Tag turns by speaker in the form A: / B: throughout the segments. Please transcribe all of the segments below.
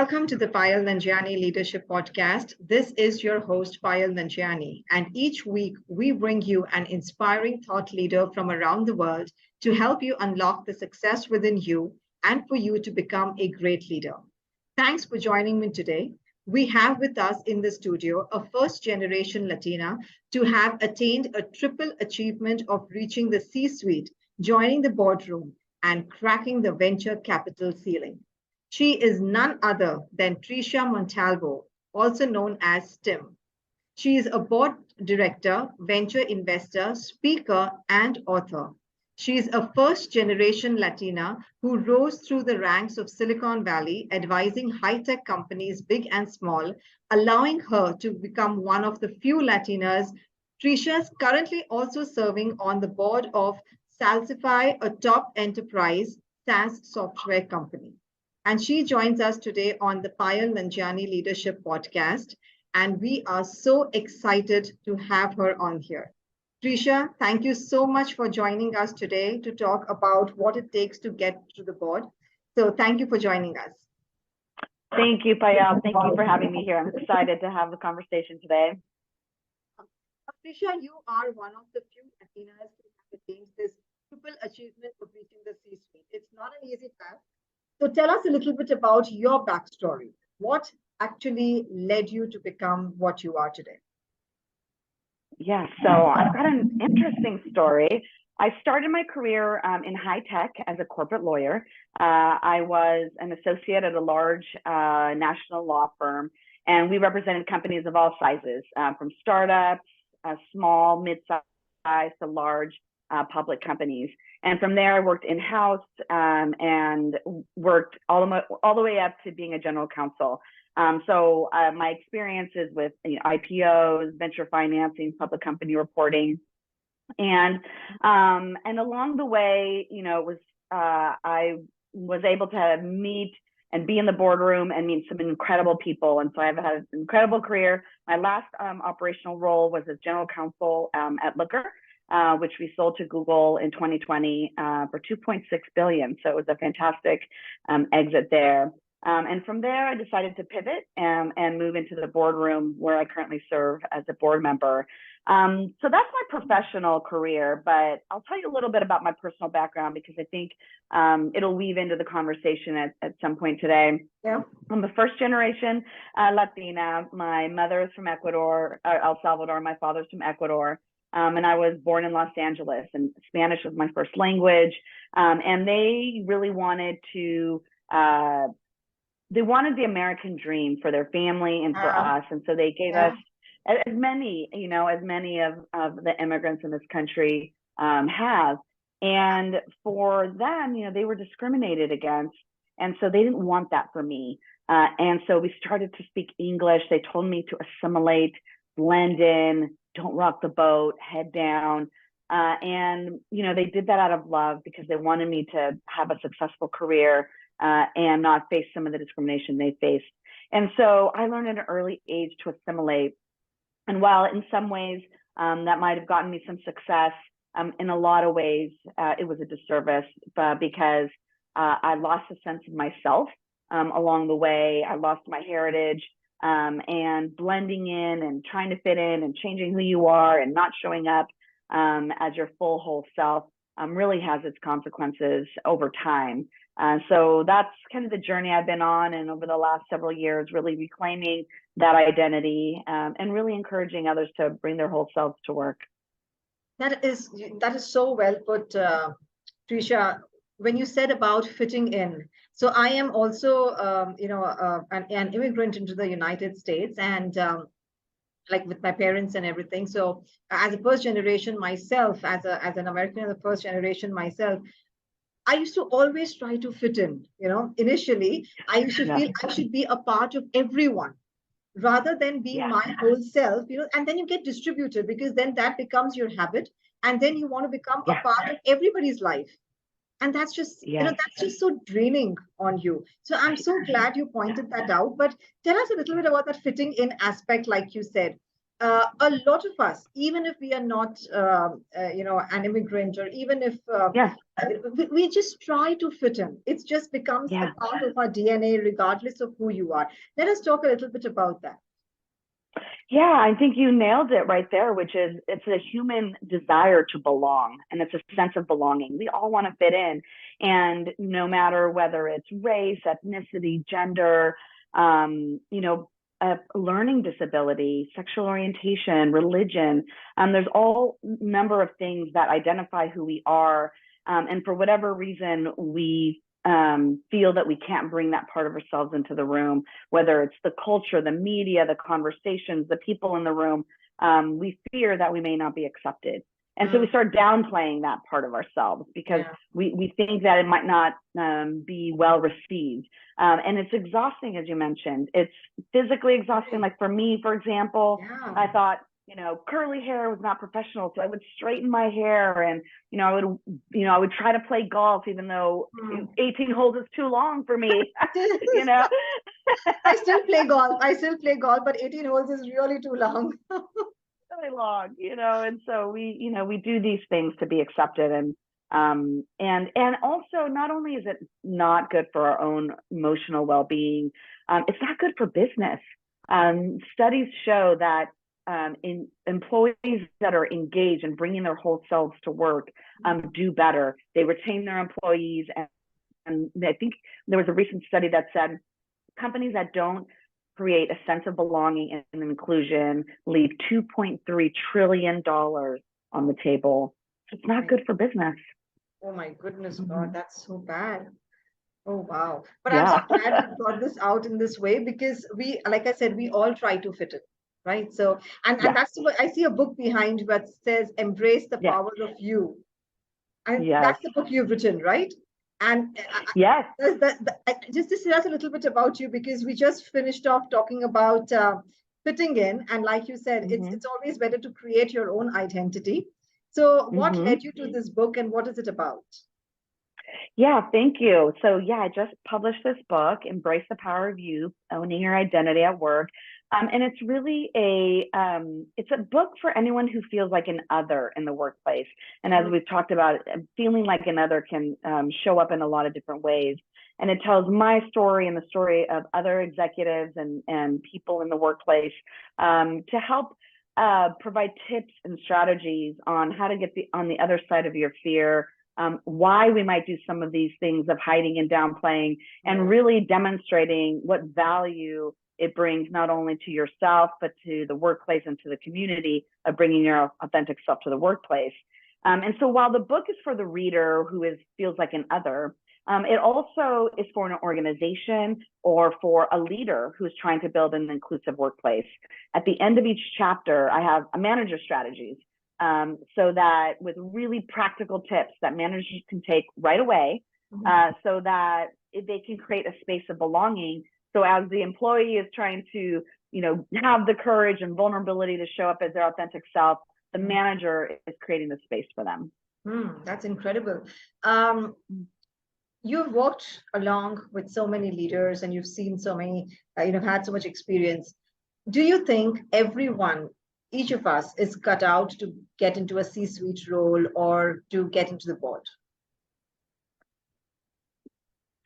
A: Welcome to the Payal Nanjiani Leadership Podcast. This is your host, Payal Nanjiani, and each week we bring you an inspiring thought leader from around the world to help you unlock the success within you and for you to become a great leader. Thanks for joining me today. We have with us in the studio a first generation Latina to have attained a triple achievement of reaching the C suite, joining the boardroom, and cracking the venture capital ceiling. She is none other than Tricia Montalvo, also known as Timm. She is a board director, venture investor, speaker, and author. She is a first generation Latina who rose through the ranks of Silicon Valley, advising high tech companies, big and small, allowing her to become one of the few Latinas. Tricia is currently also serving on the board of Salsify, a top enterprise SaaS software company. And she joins us today on the Payal Nanjiani Leadership Podcast. And we are so excited to have her on here. Tricia, thank you so much for joining us today to talk about what it takes to get to the board. So thank you for joining us.
B: Thank you, Payal. Thank you for having me here. I'm excited to have the conversation today.
A: Tricia, you are one of the few Latinas who have attained this triple achievement of reaching the C-suite. It's not an easy task. So tell us a little bit about your backstory. What actually led you to become what you are today?
B: Yeah, so I've got an interesting story. I started my career in high tech as a corporate lawyer. I was an associate at a large national law firm, and we represented companies of all sizes, from startups, small, mid-size to large public companies. And from there, I worked in-house and worked all the way up to being a general counsel. So my experiences with IPOs, venture financing, public company reporting, and along the way, I was able to meet and be in the boardroom and meet some incredible people. And so I've had an incredible career. My last operational role was as general counsel at Looker, which we sold to Google in 2020 for $2.6 billion. So it was a fantastic exit there. And from there, I decided to pivot and move into the boardroom where I currently serve as a board member. So that's my professional career, but I'll tell you a little bit about my personal background because I think it'll weave into the conversation at some point today.
A: Yeah.
B: I'm a first generation Latina. My mother is from Ecuador, El Salvador. My father's from Ecuador. And I was born in Los Angeles, and Spanish was my first language. And they really wanted to they wanted the American dream for their family and for us. And so they gave us as many of the immigrants in this country have. And for them, they were discriminated against. And so they didn't want that for me. And so we started to speak English. They told me to assimilate, blend in, don't rock the boat, head down. And they did that out of love because they wanted me to have a successful career and not face some of the discrimination they faced. And so I learned at an early age to assimilate. And while in some ways that might have gotten me some success, in a lot of ways it was a disservice because I lost a sense of myself along the way. I lost my heritage, and blending in and trying to fit in and changing who you are and not showing up as your full whole self really has its consequences over time. So that's kind of the journey I've been on, and over the last several years, really reclaiming that identity and really encouraging others to bring their whole selves to work.
A: That is so well put, Tricia. When you said about fitting in, so I am also, an immigrant into the United States, and like with my parents and everything. So as a first generation myself, as an American, the first generation myself, I used to always try to fit in. Initially, I used to feel I should be a part of everyone rather than being my whole self, and then you get distributed because then that becomes your habit. And then you want to become a part of everybody's life. And that's just, that's just so draining on you. So I'm so glad you pointed that out. But tell us a little bit about that fitting in aspect, like you said. A lot of us, even if we are not, an immigrant, or even if
B: Yeah,
A: we just try to fit in. It just becomes a
B: yeah.
A: part of our DNA, regardless of who you are. Let us talk a little bit about that.
B: Yeah, I think you nailed it right there, which is it's a human desire to belong and it's a sense of belonging. We all want to fit in. And no matter whether it's race, ethnicity, gender, a learning disability, sexual orientation, religion, there's all number of things that identify who we are. And for whatever reason, we feel that we can't bring that part of ourselves into the room, whether it's the culture, the media, the conversations, the people in the room. We fear that we may not be accepted. And so we start downplaying that part of ourselves because we think that it might not be well received. And it's exhausting, as you mentioned. It's physically exhausting. Like for me, for example, I thought, curly hair was not professional. So I would straighten my hair and, I would try to play golf, even though 18 holes is too long for me,
A: I still play golf. But 18 holes is really too long.
B: really long, and so we do these things to be accepted. And also, not only is it not good for our own emotional well-being, it's not good for business. Studies show that in employees that are engaged and bringing their whole selves to work do better. They retain their employees, and I think there was a recent study that said companies that don't create a sense of belonging and inclusion leave $2.3 trillion on the table. So it's not good for business.
A: Oh my goodness, God, that's so bad. Oh wow. But I'm so
B: Yeah.
A: glad you brought this out in this way, because we, like I said, we all try to fit it, right? So, and that's what I see a book behind that says embrace the
B: Yes.
A: power of you. And
B: Yes.
A: that's the book you've written, right? And
B: Yes.
A: just to say us a little bit about you, because we just finished off talking about fitting in, and like you said, it's always better to create your own identity. So, what led you to this book, and what is it about?
B: Yeah, thank you. So yeah, I just published this book, Embrace the Power of You, Owning Your Identity at Work. And it's really it's a book for anyone who feels like an other in the workplace. And as we've talked about, feeling like an other can show up in a lot of different ways. And it tells my story and the story of other executives and people in the workplace to help provide tips and strategies on how to get on the other side of your fear, why we might do some of these things of hiding and downplaying, and really demonstrating what value it brings not only to yourself, but to the workplace and to the community of bringing your authentic self to the workplace. And so while the book is for the reader who feels like an other, it also is for an organization or for a leader who's trying to build an inclusive workplace. At the end of each chapter, I have a manager strategies, so that with really practical tips that managers can take right away, so that they can create a space of belonging. So as the employee is trying to, have the courage and vulnerability to show up as their authentic self, the manager is creating the space for them.
A: That's incredible. You've worked along with so many leaders, and you've seen so many, had so much experience. Do you think everyone, each of us, is cut out to get into a C-suite role or to get into the board?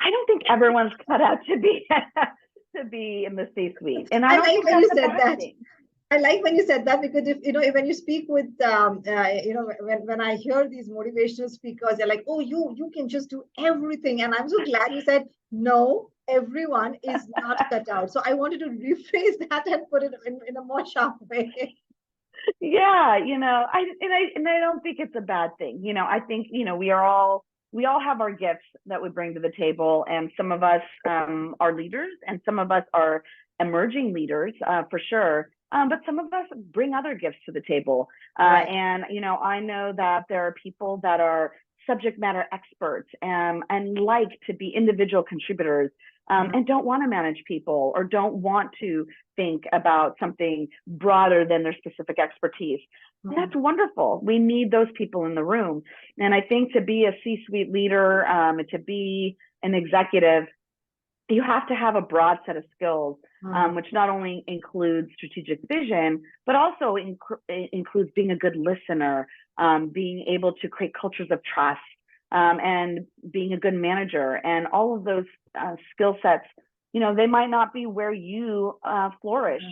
B: I don't think everyone's cut out to be in the C-suite, and I don't
A: like
B: think
A: when
B: that's
A: you
B: a
A: said
B: bad
A: that.
B: thing.
A: I like when you said that, because when you speak with when I hear these motivational speakers, they're like, oh, you can just do everything, and I'm so glad you said no. Everyone is not cut out. So I wanted to rephrase that and put it in a more sharp way.
B: Yeah, I don't think it's a bad thing. I think we all have our gifts that we bring to the table, and some of us are leaders, and some of us are emerging leaders, for sure. But some of us bring other gifts to the table.
A: Right.
B: And, I know that there are people that are subject matter experts and like to be individual contributors, and don't want to manage people or don't want to think about something broader than their specific expertise. And that's wonderful. We need those people in the room. And I think to be a C-suite leader, to be an executive, you have to have a broad set of skills, which not only includes strategic vision, but also includes being a good listener, being able to create cultures of trust, and being a good manager. And all of those skill sets, they might not be where you flourish.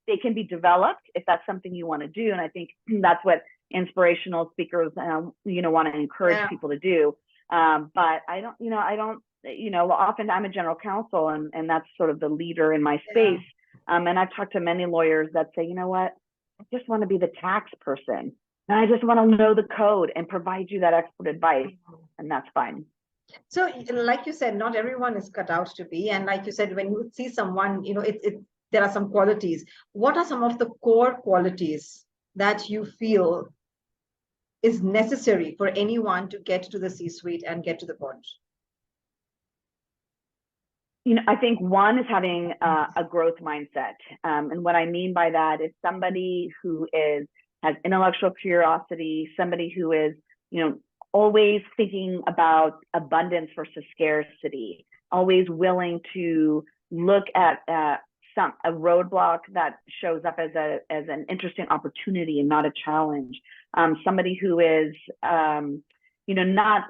B: They can be developed if that's something you want to do. And I think that's what inspirational speakers, want to encourage people to do. But I don't, often I'm a general counsel, and that's sort of the leader in my space. And I've talked to many lawyers that say, you know what, I just want to be the tax person. And I just want to know the code and provide you that expert advice. And that's fine.
A: So, like you said, not everyone is cut out to be. And like you said, when you see someone, there are some qualities. What are some of the core qualities that you feel is necessary for anyone to get to the C-suite and get to the board?
B: I think one is having a growth mindset. And what I mean by that is somebody who has intellectual curiosity, somebody who is, always thinking about abundance versus scarcity, always willing to look at a roadblock that shows up as an interesting opportunity and not a challenge. Somebody who is, not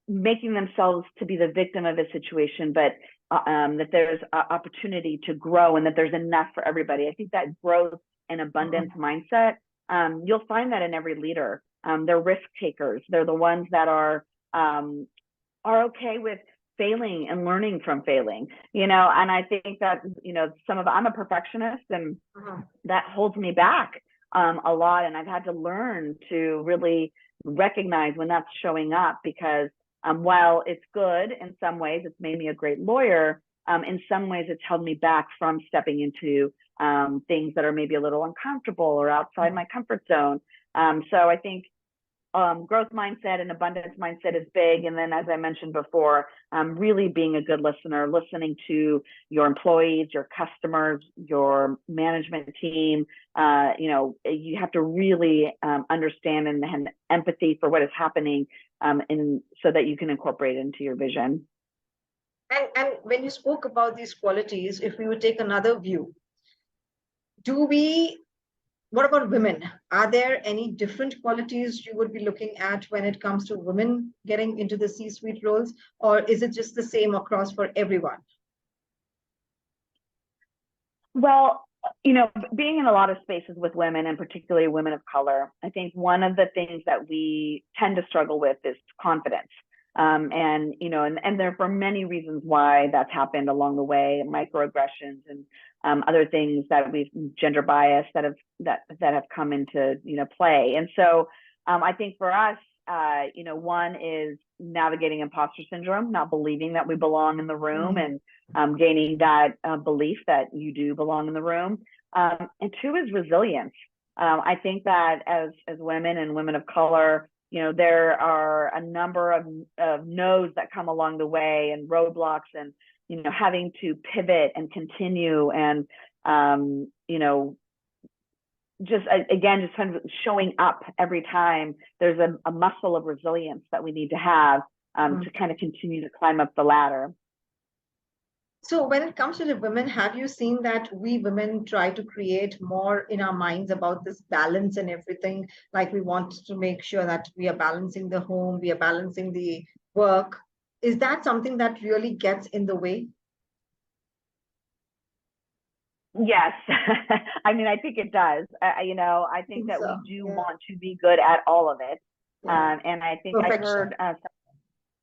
B: making themselves to be the victim of a situation, but that there's opportunity to grow and that there's enough for everybody. I think that growth and abundance mindset, you'll find that in every leader. They're risk takers. They're the ones that are okay with failing and learning from failing, and I think that, I'm a perfectionist, and that holds me back a lot. And I've had to learn to really recognize when that's showing up, because while it's good in some ways, it's made me a great lawyer. In some ways, it's held me back from stepping into things that are maybe a little uncomfortable or outside my comfort zone. So I think growth mindset and abundance mindset is big. And then, as I mentioned before, really being a good listener, listening to your employees, your customers, your management team. You have to really understand and have empathy for what is happening, so that you can incorporate it into your vision.
A: And when you spoke about these qualities, if we would take another view, what about women? Are there any different qualities you would be looking at when it comes to women getting into the C-suite roles, or is it just the same across for everyone?
B: Well, being in a lot of spaces with women, and particularly women of color, I think one of the things that we tend to struggle with is confidence. And there are many reasons why that's happened along the way, microaggressions and other things that we've gender bias that have come into play. And so I think for us, one is navigating imposter syndrome, not believing that we belong in the room, and gaining that belief that you do belong in the room. And two is resilience. I think that as women and women of color, there are a number of no's that come along the way, and roadblocks, and having to pivot and continue, and just kind of showing up every time. There's a muscle of resilience that we need to have to kind of continue to climb up the ladder.
A: So when it comes to the women, have you seen that we women try to create more in our minds about this balance and everything? Like, we want to make sure that we are balancing the home, we are balancing the work. Is that something that really gets in the way?
B: Yes. I mean, I think it does. I think that we do want to be good at all of it. And I think I heard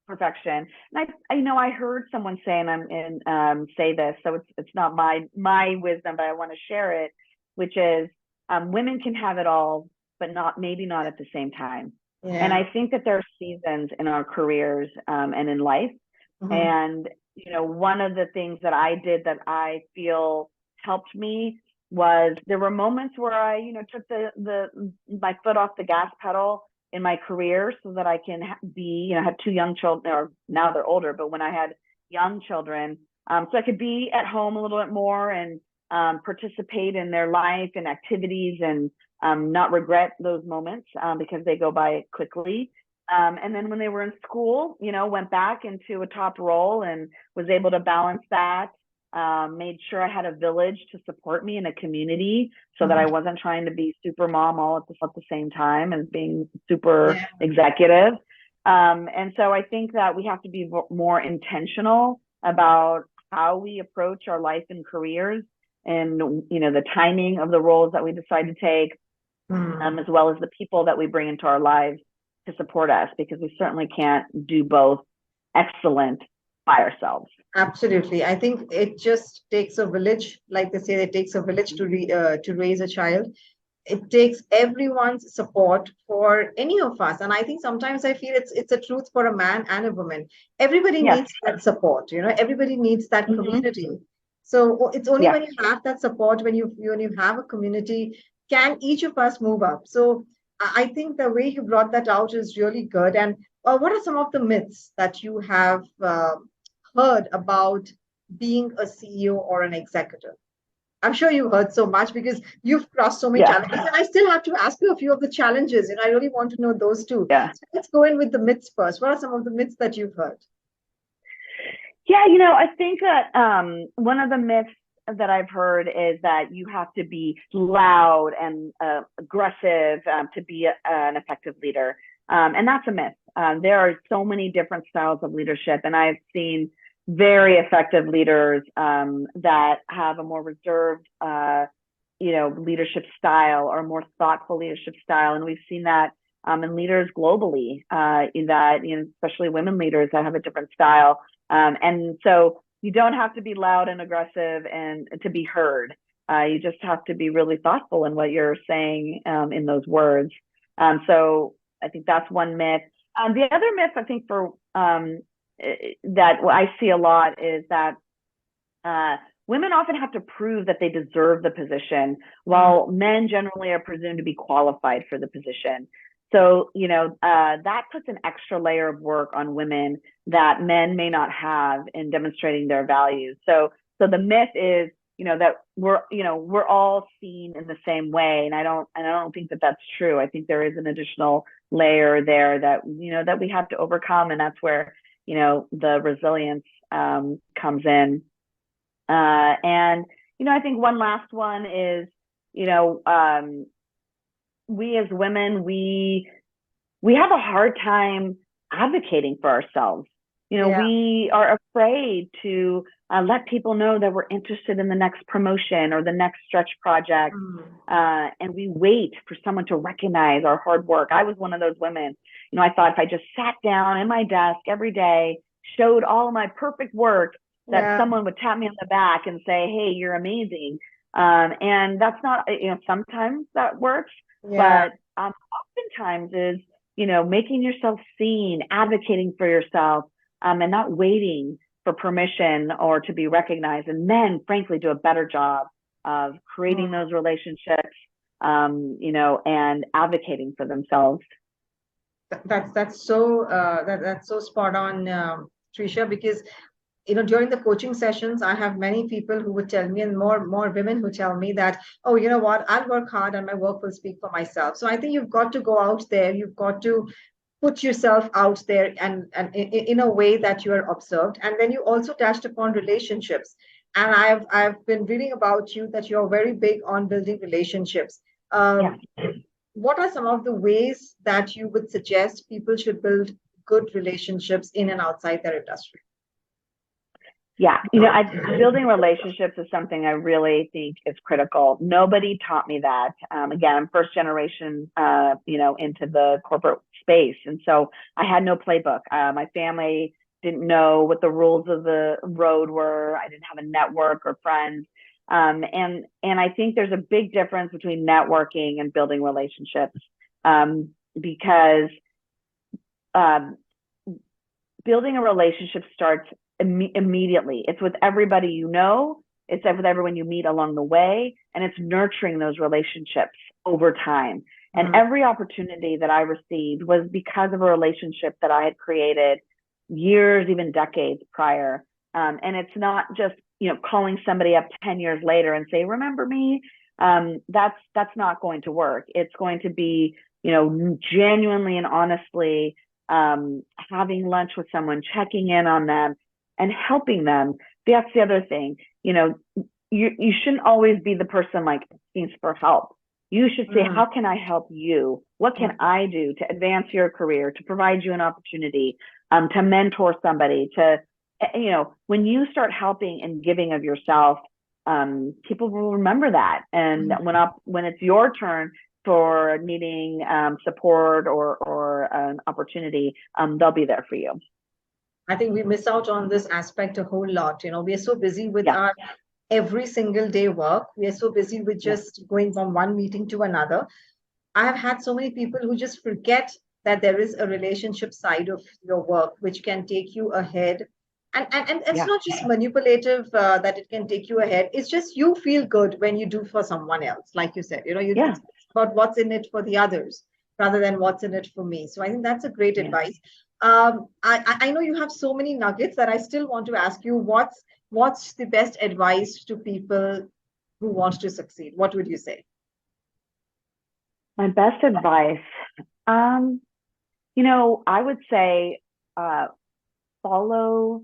B: perfection. And I heard someone say, and say this, so it's not my wisdom, but I want to share it, which is women can have it all, but maybe not at the same time. And I think that there are seasons in our careers and in life. And one of the things that I did that I feel helped me was, there were moments where I took my foot off the gas pedal in my career, so that I can have two young children, or now they're older, but when I had young children, so I could be at home a little bit more and participate in their life and activities, and not regret those moments because they go by quickly. And then when they were in school, went back into a top role and was able to balance that. Made sure I had a village to support me in a community so that I wasn't trying to be super mom all at the same time as being super
A: Yeah.
B: executive. And so I think that we have to be more intentional about how we approach our life and careers, and the timing of the roles that we decide to take, as well as the people that we bring into our lives to support us, because we certainly can't do both excellent by ourselves.
A: Absolutely. I think it just takes a village, like they say, it takes a village to raise a child. It takes everyone's support for any of us. And I think sometimes I feel it's a truth for a man and a woman. Everybody
B: Yes.
A: needs that support, everybody needs that
B: Mm-hmm.
A: community. So it's only
B: Yes.
A: when you have that support, when you have a community, can each of us move up. So I think the way you brought that out is really good. And what are some of the myths that you have heard about being a CEO or an executive? I'm sure you've heard so much because you've crossed so many
B: Yeah.
A: challenges. And I still have to ask you a few of the challenges, and I really want to know those too.
B: Yeah.
A: So let's go in with the myths first. What are some of the myths that you've heard?
B: Yeah, I think that one of the myths that I've heard is that you have to be loud and aggressive to be an effective leader. And that's a myth. There are so many different styles of leadership, and I've seen very effective leaders that have a more reserved, leadership style, or a more thoughtful leadership style. And we've seen that in leaders globally, in that, especially women leaders that have a different style. And so you don't have to be loud and aggressive and to be heard. You just have to be really thoughtful in what you're saying in those words. So I think that's one myth. The other myth, I think, for that I see a lot is that women often have to prove that they deserve the position, while men generally are presumed to be qualified for the position. So, that puts an extra layer of work on women that men may not have in demonstrating their values. So the myth is, that we're all seen in the same way. And I don't think that that's true. I think there is an additional layer there that, that we have to overcome. And that's where, the resilience comes in. And, I think one last one is, we as women, we have a hard time advocating for ourselves.
A: Yeah.
B: We are afraid to let people know that we're interested in the next promotion or the next stretch project. And we wait for someone to recognize our hard work. I was one of those women. I thought if I just sat down in my desk every day, showed all of my perfect work, that someone would tap me on the back and say, hey, you're amazing. And that's not, sometimes that works, but oftentimes is, making yourself seen, advocating for yourself, and not waiting for permission or to be recognized. And men, frankly, do a better job of creating those relationships, and advocating for themselves.
A: That's so that's so spot on, Tricia, because during the coaching sessions, I have many people who would tell me, and more women who tell me that, oh, you know what, I'll work hard and my work will speak for myself. So I think you've got to go out there, you've got to put yourself out there, and in a way that you are observed. And then you also touched upon relationships. And I've been reading about you that you're very big on building relationships. What are some of the ways that you would suggest people should build good relationships in and outside their industry?
B: Yeah, building relationships is something I really think is critical. Nobody taught me that. Again, I'm first generation, into the corporate space. And so I had no playbook. My family didn't know what the rules of the road were. I didn't have a network or friends. And I think there's a big difference between networking and building relationships, because building a relationship starts immediately. It's with everybody it's with everyone you meet along the way, and it's nurturing those relationships over time. And every opportunity that I received was because of a relationship that I had created years, even decades prior. And it's not just, calling somebody up 10 years later and say, remember me? That's not going to work. It's going to be, genuinely and honestly having lunch with someone, checking in on them, and helping them. That's the other thing. You shouldn't always be the person like asking for help. You should say, how can I help you? What can I do to advance your career, to provide you an opportunity, to mentor somebody, to, when you start helping and giving of yourself, people will remember that. And when it's your turn for needing support or an opportunity, they'll be there for you.
A: I think we miss out on this aspect a whole lot. We are so busy with our every single day work. We are so busy with just going from one meeting to another. I have had so many people who just forget that there is a relationship side of your work which can take you ahead. And it's not just manipulative that it can take you ahead. It's just you feel good when you do for someone else. Like you said, it's about what's in it for the others rather than what's in it for me. So I think that's a great advice. I know you have so many nuggets that I still want to ask you. What's the best advice to people who want to succeed? What would you say?
B: My best advice, I would say follow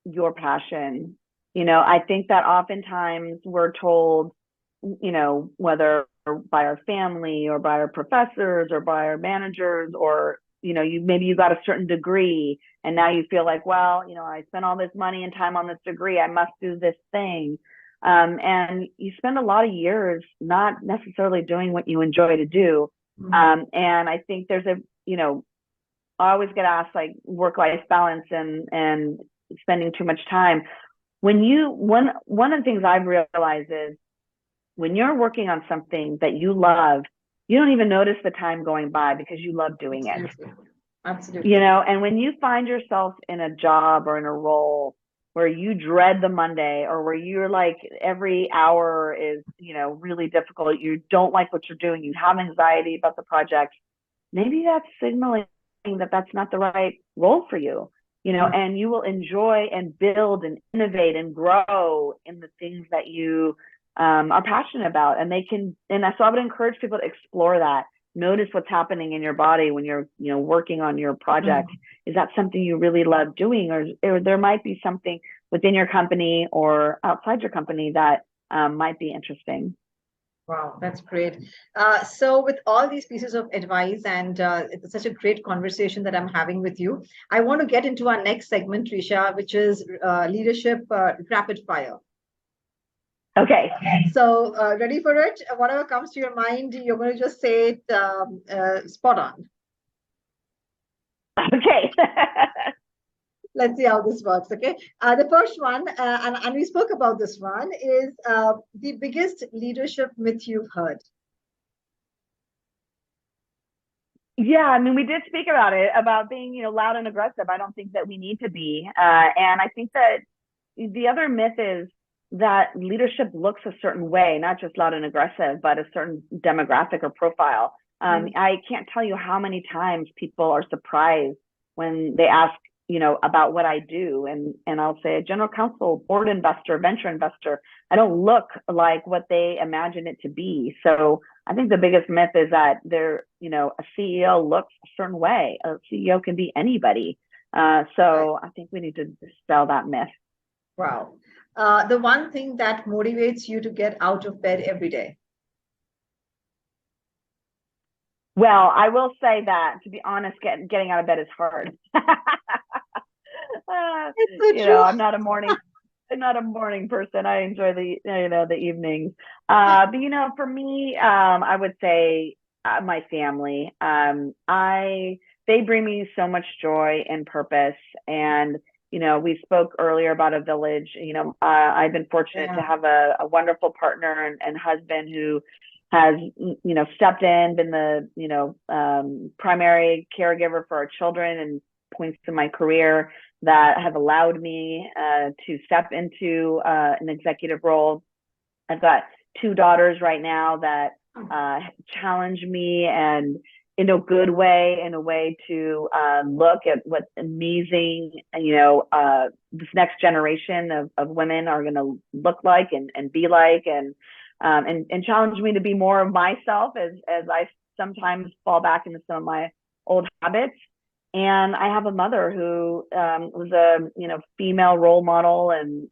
B: your passion. I think that oftentimes we're told, whether by our family or by our professors or by our managers, or maybe you got a certain degree and now you feel like, well, I spent all this money and time on this degree, I must do this thing. And you spend a lot of years not necessarily doing what you enjoy to do. And I think there's I always get asked like work-life balance and spending too much time. One of the things I've realized is when you're working on something that you love, you don't even notice the time going by because you love doing it.
A: Absolutely.
B: And when you find yourself in a job or in a role where you dread the Monday, or where you're like every hour is, really difficult, you don't like what you're doing, you have anxiety about the project, maybe that's signaling that that's not the right role for you, and you will enjoy and build and innovate and grow in the things that you are passionate about. And so I would encourage people to explore that. Notice what's happening in your body when you're, working on your project. Is that something you really love doing? Or there might be something within your company or outside your company that might be interesting.
A: Wow, that's great. So with all these pieces of advice and it's such a great conversation that I'm having with you, I want to get into our next segment, Tricia, which is leadership rapid fire.
B: Okay.
A: So ready for it? Whatever comes to your mind, you're going to just say it spot on.
B: Okay.
A: Let's see how this works. Okay. The first one, and we spoke about this one, is the biggest leadership myth you've heard.
B: Yeah, I mean, we did speak about it, about being, loud and aggressive. I don't think that we need to be. And I think that the other myth is that leadership looks a certain way, not just loud and aggressive, but a certain demographic or profile. I can't tell you how many times people are surprised when they ask, about what I do. And I'll say a general counsel, board investor, venture investor. I don't look like what they imagine it to be. So I think the biggest myth is that a CEO looks a certain way. A CEO can be anybody. So I think we need to dispel that myth.
A: Wow. The one thing that motivates you to get out of bed every day?
B: Well, I will say that, to be honest, getting out of bed is hard. I'm not a morning person. I enjoy the evenings. But for me, I would say my family. They bring me so much joy and purpose. And we spoke earlier about a village. I've been fortunate to have a wonderful partner and husband who has stepped in, been the primary caregiver for our children, and points in my career that have allowed me to step into an executive role. I've got 2 daughters right now that challenge me, and in a good way, in a way to look at what amazing, this next generation of women are going to look like and be like, and challenge me to be more of myself as I sometimes fall back into some of my old habits. And I have a mother who was a female role model, and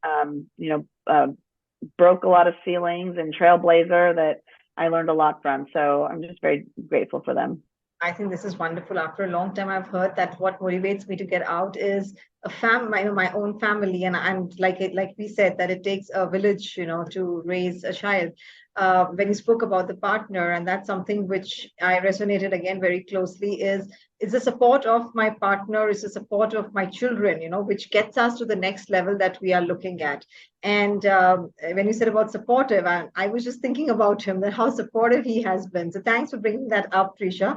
B: broke a lot of ceilings and trailblazer that I learned a lot from. So I'm just very grateful for them.
A: I think this is wonderful. After a long time, I've heard that what motivates me to get out is my own family, and I'm like we said that it takes a village, to raise a child. When you spoke about the partner, and that's something which I resonated again very closely is the support of my partner, is the support of my children, which gets us to the next level that we are looking at. And when you said about supportive, I was just thinking about him, that how supportive he has been. So thanks for bringing that up, Tricia.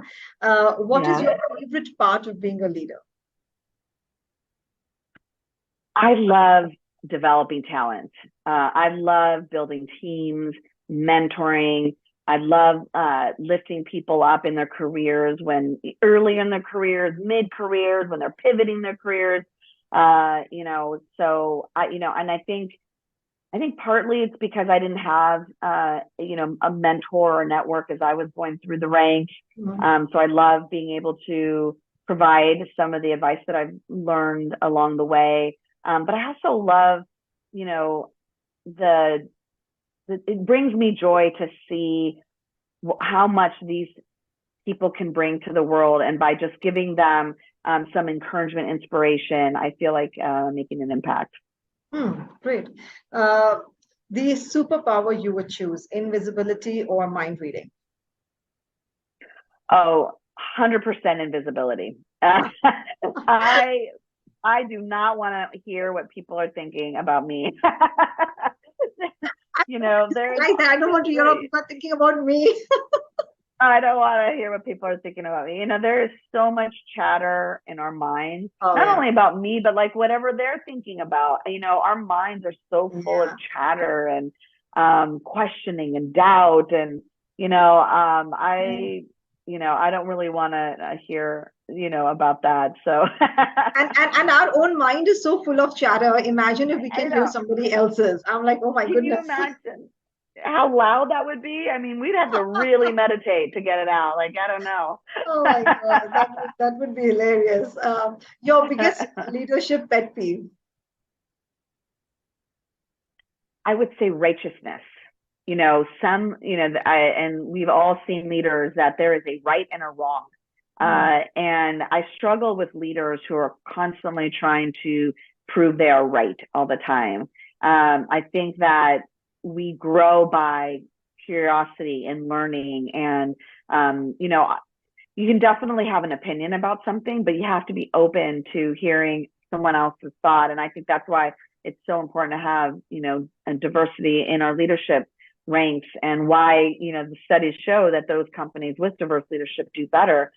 A: What is
B: Yeah.
A: your favorite part of being a leader?
B: I love developing talent. I love building teams, mentoring. I love lifting people up in their careers, when early in their careers, mid careers, when they're pivoting their careers. So and I think partly it's because I didn't have a mentor or network as I was going through the ranks. So I love being able to provide some of the advice that I've learned along the way. But I also love, it brings me joy to see how much these people can bring to the world, and by just giving them some encouragement, inspiration, I feel like making an impact.
A: Great. The superpower you would choose, invisibility or mind reading?
B: Oh, 100% invisibility. I do not want to hear what people are thinking about me. There's
A: Like that. I don't want to hear people thinking about me.
B: I don't want to hear what people are thinking about me. There is so much chatter in our minds, not only about me, but like whatever they're thinking about. Our minds are so full of chatter and questioning and doubt, and I don't really want to hear about that. So
A: and our own mind is so full of chatter. Imagine if we can hear somebody else's. I'm like, oh my goodness.
B: Can you imagine how loud that would be? I mean, we'd have to really meditate to get it out. Like, I don't know.
A: Oh my God, that would be hilarious. Your biggest leadership pet peeve?
B: I would say righteousness. And we've all seen leaders that there is a right and a wrong. And I struggle with leaders who are constantly trying to prove they are right all the time. I think that we grow by curiosity and learning, and you can definitely have an opinion about something, but you have to be open to hearing someone else's thought. And I think that's why it's so important to have a diversity in our leadership ranks, and why the studies show that those companies with diverse leadership do better,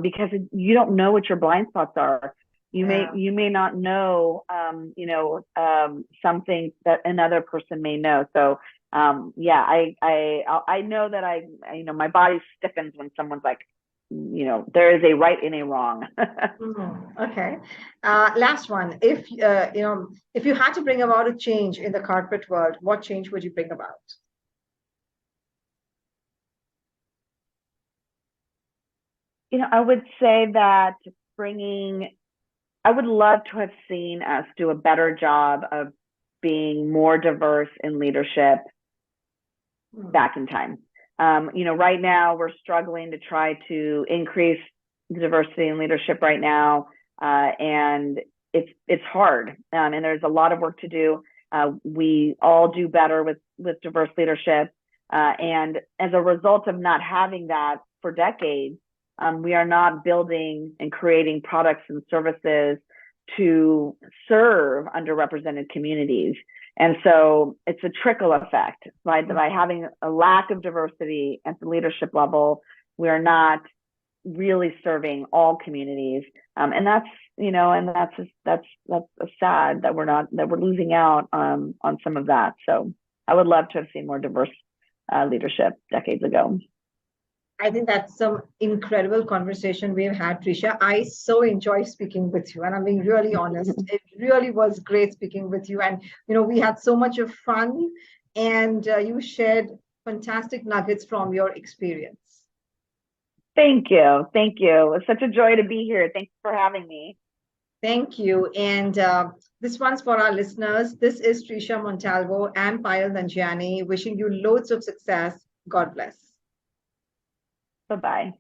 B: because you don't know what your blind spots are. You may not know something that another person may know. So I know that my body stiffens when someone's like, there is a right and a wrong.
A: Okay. Last one. If you had to bring about a change in the corporate world, what change would you bring about?
B: I would say that I would love to have seen us do a better job of being more diverse in leadership back in time. Right now we're struggling to try to increase the diversity in leadership right now, and it's hard, and there's a lot of work to do. We all do better with diverse leadership, and as a result of not having that for decades, we are not building and creating products and services to serve underrepresented communities. And so it's a trickle effect. By having a lack of diversity at the leadership level, we are not really serving all communities. And that's sad that we're losing out on some of that. So I would love to have seen more diverse leadership decades ago.
A: I think that's some incredible conversation we've had, Tricia. I so enjoy speaking with you, and I'm being really honest. It really was great speaking with you, and we had so much of fun, and you shared fantastic nuggets from your experience.
B: Thank you. Thank you. It's such a joy to be here. Thanks for having me.
A: Thank you. And this one's for our listeners. This is Tricia Montalvo and Payal Nanjiani wishing you loads of success. God bless.
B: Bye bye.